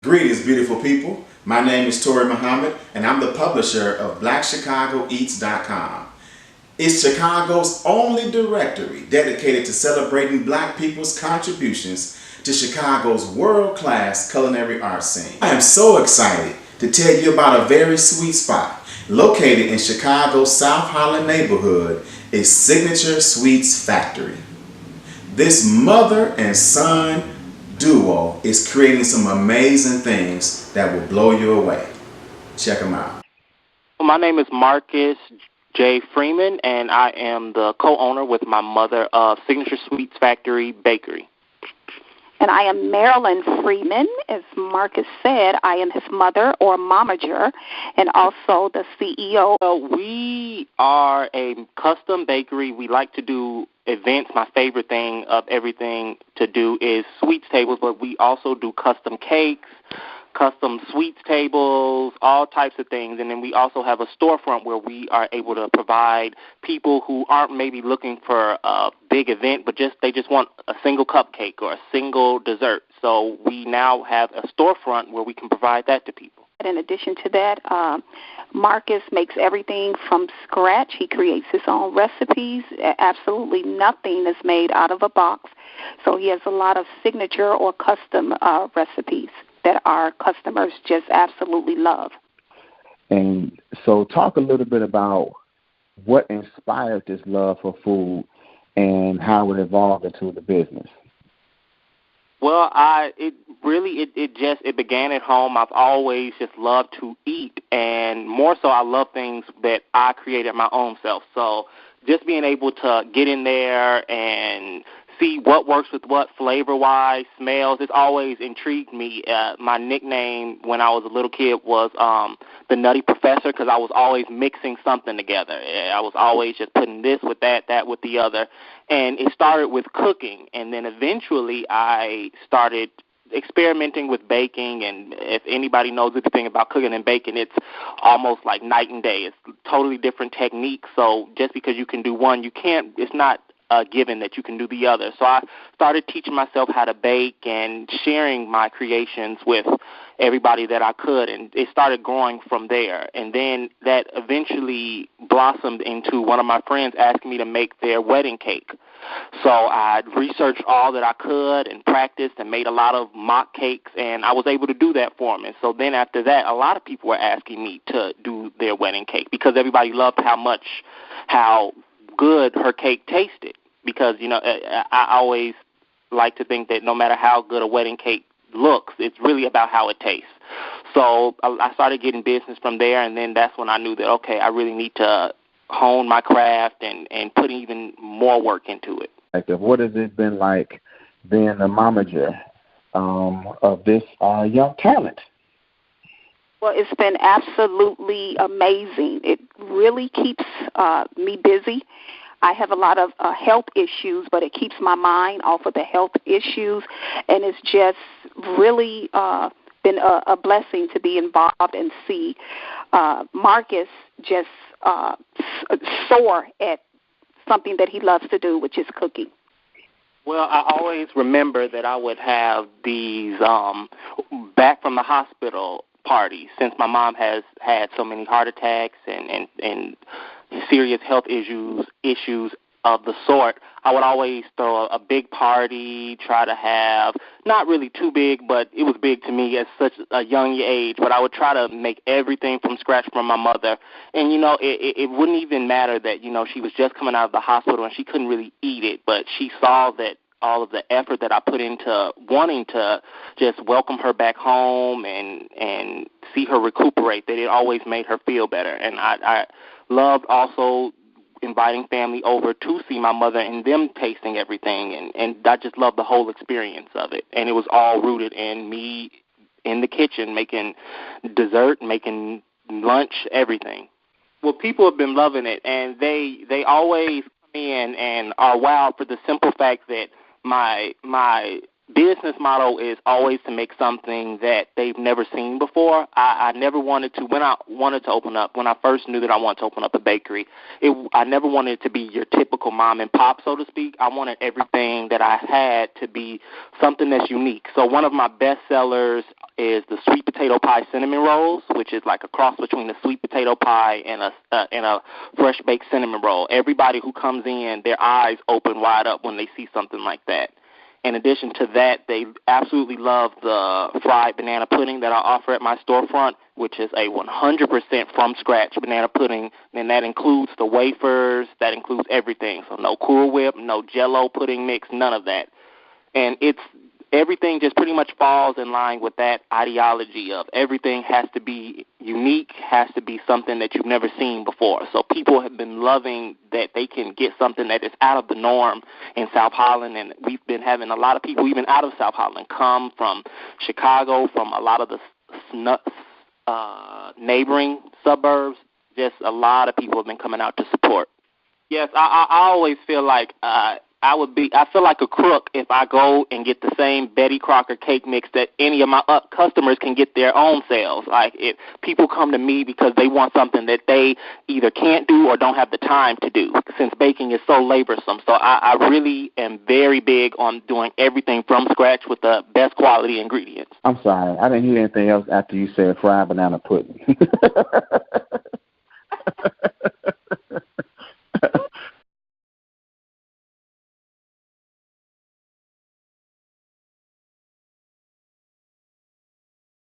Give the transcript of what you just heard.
Greetings, beautiful people. My name is Toure Muhammad, and I'm the publisher of BlackChicagoEats.com. It's Chicago's only directory dedicated to celebrating Black people's contributions to Chicago's world-class culinary art scene. I am so excited to tell you about a very sweet spot located in Chicago's South Holland neighborhood, a signature sweets factory. This mother and son duo is creating some amazing things that will blow you away. Check them out. My name is Marcus J. Freeman, and I am the co-owner with my mother of Signature Sweets Factory Bakery. And I am Marilyn Freeman. As Marcus said, I am his mother, or momager, and also the CEO. Well, we are a custom bakery. We like to do events. My favorite thing of everything to do is sweets tables, but we also do custom cakes, custom sweets tables, all types of things. And then we also have a storefront where we are able to provide people who aren't maybe looking for a big event, but they just want a single cupcake or a single dessert. So we now have a storefront where we can provide that to people. In addition to that, Marcus makes everything from scratch. He creates his own recipes. Absolutely nothing is made out of a box. So he has a lot of signature or custom recipes that our customers just absolutely love. And so talk a little bit about what inspired this love for food and how it evolved into the business. Well, it began at home. I've always just loved to eat, and more so I love things that I created my own self. So just being able to get in there and see what works with what flavor-wise, smells, it's always intrigued me. My nickname when I was a little kid was the Nutty Professor, because I was always mixing something together. I was always just putting this with that with the other. And it started with cooking, and then eventually I started experimenting with baking. And if anybody knows anything about cooking and baking, it's almost like night and day. It's totally different techniques. So just because you can do one, it's not given that you can do the other. So I started teaching myself how to bake and sharing my creations with everybody that I could, and it started growing from there. And then that eventually blossomed into one of my friends asking me to make their wedding cake. So I researched all that I could and practiced and made a lot of mock cakes, and I was able to do that for them. And so then after that, a lot of people were asking me to do their wedding cake because everybody loved how good her cake tasted. Because, I always like to think that no matter how good a wedding cake looks, it's really about how it tastes. So I started getting business from there, and then that's when I knew that, okay, I really need to hone my craft and put even more work into it. What has it been like being a momager of this young talent? Well, it's been absolutely amazing. It really keeps me busy. I have a lot of health issues, but it keeps my mind off of the health issues, and it's just really been a blessing to be involved and see Marcus just soar at something that he loves to do, which is cooking. Well, I always remember that I would have these back from the hospital parties, since my mom has had so many heart attacks and serious health issues of the sort. I would always throw a big party, try to have, not really too big, but it was big to me at such a young age, but I would try to make everything from scratch from my mother. And, it wouldn't even matter that, she was just coming out of the hospital and she couldn't really eat it, but she saw that all of the effort that I put into wanting to just welcome her back home and see her recuperate, that it always made her feel better. And I loved also inviting family over to see my mother and them tasting everything, and I just loved the whole experience of it. And it was all rooted in me in the kitchen making dessert, making lunch, everything. Well, people have been loving it, and they always come in and are wowed for the simple fact that my business model is always to make something that they've never seen before. I never wanted to, when I first knew that I wanted to open up a bakery, I never wanted it to be your typical mom and pop, so to speak. I wanted everything that I had to be something that's unique. So one of my best sellers is the sweet potato pie cinnamon rolls, which is like a cross between a sweet potato pie and a fresh baked cinnamon roll. Everybody who comes in, their eyes open wide up when they see something like that. In addition to that, they absolutely love the fried banana pudding that I offer at my storefront, which is a 100% from-scratch banana pudding, and that includes the wafers, that includes everything. So no Cool Whip, no Jell-O pudding mix, none of that. And everything just pretty much falls in line with that ideology of everything has to be unique, has to be something that you've never seen before. So people have been loving that they can get something that is out of the norm in South Holland, and we've been having a lot of people even out of South Holland come from Chicago, from a lot of the neighboring suburbs. Just a lot of people have been coming out to support. Yes, I always feel like I feel like a crook if I go and get the same Betty Crocker cake mix that any of my customers can get their own selves. Like, if people come to me because they want something that they either can't do or don't have the time to do, since baking is so laborsome. So I really am very big on doing everything from scratch with the best quality ingredients. I'm sorry, I didn't hear anything else after you said fried banana pudding.